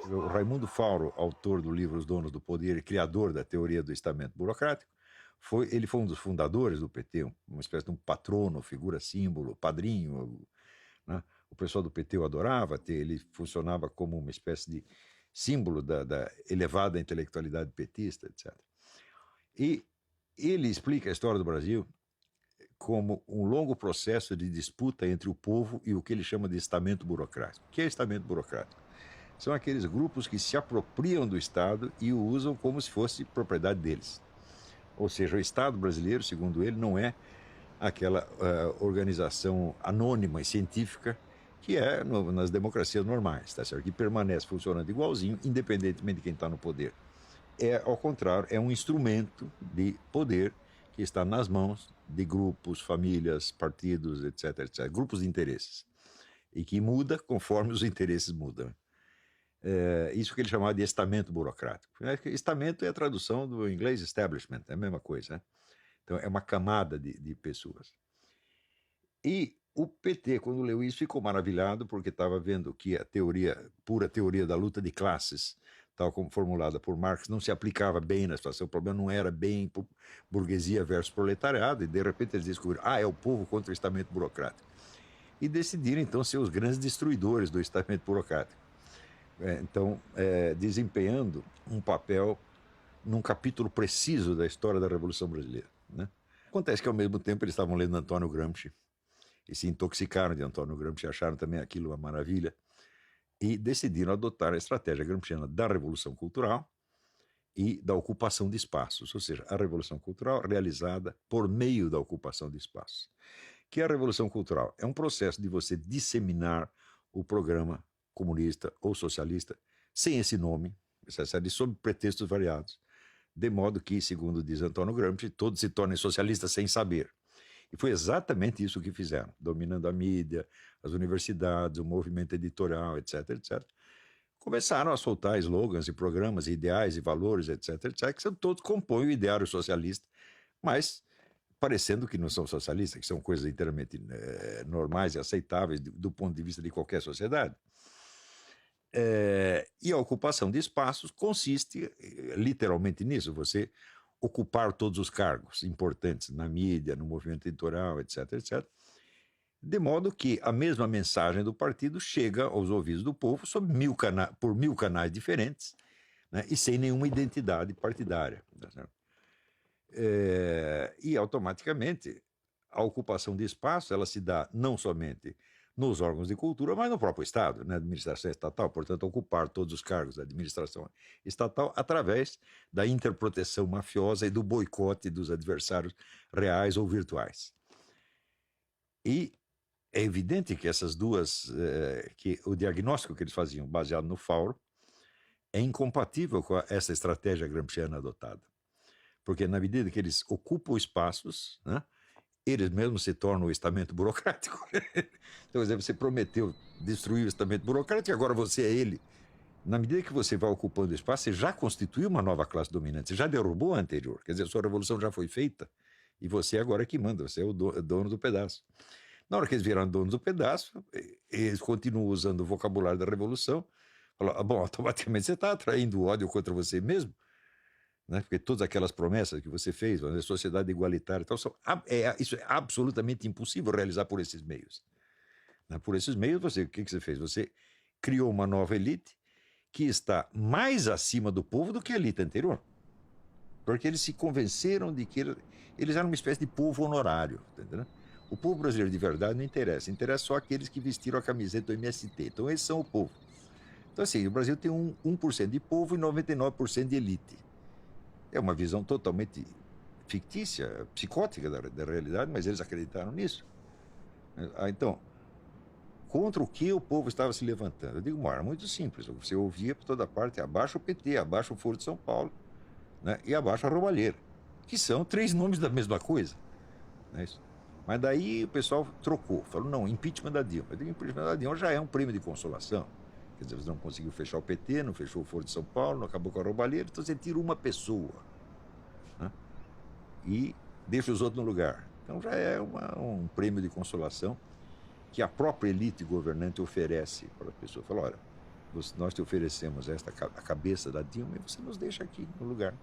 O Raimundo Fauro, autor do livro Os Donos do Poder e criador da teoria do estamento burocrático, ele foi um dos fundadores do PT, uma espécie de um patrono, figura símbolo, padrinho, né? O pessoal do PT o adorava, ele funcionava como uma espécie de símbolo da elevada intelectualidade petista, etc. E ele explica a história do Brasil como um longo processo de disputa entre o povo e o que ele chama de estamento burocrático. O que é estamento burocrático? São aqueles grupos que se apropriam do Estado e o usam como se fosse propriedade deles. Ou seja, o Estado brasileiro, segundo ele, não é aquela organização anônima e científica que é nas democracias normais, tá certo? Que permanece funcionando igualzinho, independentemente de quem está no poder. Ao contrário, é um instrumento de poder que está nas mãos de grupos, famílias, partidos, etc., etc., grupos de interesses, e que muda conforme os interesses mudam. Isso que ele chamava de estamento burocrático. Estamento é a tradução do inglês establishment, é a mesma coisa, né? Então, é uma camada de pessoas. E o PT, quando leu isso, ficou maravilhado, porque estava vendo que a pura teoria da luta de classes, tal como formulada por Marx, não se aplicava bem na situação. O problema não era bem burguesia versus proletariado, e de repente eles descobriram, é o povo contra o estamento burocrático. E decidiram, então, ser os grandes destruidores do estamento burocrático. Desempenhando um papel num capítulo preciso da história da Revolução Brasileira, né? Acontece que, ao mesmo tempo, eles estavam lendo Antônio Gramsci e se intoxicaram de Antônio Gramsci, acharam também aquilo uma maravilha e decidiram adotar a estratégia gramsciana da Revolução Cultural e da ocupação de espaços, ou seja, a Revolução Cultural realizada por meio da ocupação de espaços. Que a Revolução Cultural é um processo de você disseminar o programa comunista ou socialista sem esse nome, sob pretextos variados, de modo que, segundo diz Antônio Gramsci, todos se tornem socialistas sem saber. E foi exatamente isso que fizeram, dominando a mídia, as universidades, o movimento editorial, etc., etc. Começaram a soltar slogans e programas, ideais e valores, etc., etc., que todos compõem o ideário socialista, mas parecendo que não são socialistas, que são coisas inteiramente normais e aceitáveis do ponto de vista de qualquer sociedade. E a ocupação de espaços consiste literalmente nisso, você ocupar todos os cargos importantes na mídia, no movimento editorial, etc., etc., de modo que a mesma mensagem do partido chega aos ouvidos do povo por 1000 canais diferentes, né, e sem nenhuma identidade partidária. Tá, e automaticamente a ocupação de espaço ela se dá não somente nos órgãos de cultura, mas no próprio Estado, na administração estatal, portanto, ocupar todos os cargos da administração estatal através da interproteção mafiosa e do boicote dos adversários reais ou virtuais. E é evidente que essas duas, que o diagnóstico que eles faziam, baseado no Fauro, é incompatível com essa estratégia gramsciana adotada. Porque na medida que eles ocupam espaços, né, eles mesmos se tornam o estamento burocrático. Então, por exemplo, você prometeu destruir o estamento burocrático e agora você é ele. Na medida que você vai ocupando espaço, você já constituiu uma nova classe dominante, você já derrubou a anterior. Quer dizer, a sua revolução já foi feita e você agora é que manda, você é o dono do pedaço. Na hora que eles viraram donos do pedaço, eles continuam usando o vocabulário da revolução. Falam, bom, automaticamente você está atraindo ódio contra você mesmo, né? Porque todas aquelas promessas que você fez, a sociedade igualitária e tal, isso é absolutamente impossível realizar por esses meios. Né? Por esses meios, o que você fez? Você criou uma nova elite que está mais acima do povo do que a elite anterior. Porque eles se convenceram de que eles eram uma espécie de povo honorário, entendeu? O povo brasileiro de verdade não interessa, interessa só aqueles que vestiram a camiseta do MST. Então, esses são o povo. Então, assim, o Brasil tem 1% de povo e 99% de elite. É uma visão totalmente fictícia, psicótica da realidade, mas eles acreditaram nisso. Então, contra o que o povo estava se levantando? Eu digo, era muito simples. Você ouvia por toda parte, abaixo o PT, abaixo o Foro de São Paulo, né, e abaixo a roubalheira, que são 3 nomes da mesma coisa. Não é isso? Mas daí o pessoal trocou, falou, não, impeachment da Dilma. Eu digo, impeachment da Dilma já é um prêmio de consolação. Quer dizer, você não conseguiu fechar o PT, não fechou o Foro de São Paulo, não acabou com a roubalheira, então você tira uma pessoa, né, e deixa os outros no lugar. Então já é um prêmio de consolação que a própria elite governante oferece para as pessoas. Fala, olha, nós te oferecemos a cabeça da Dilma e você nos deixa aqui no lugar.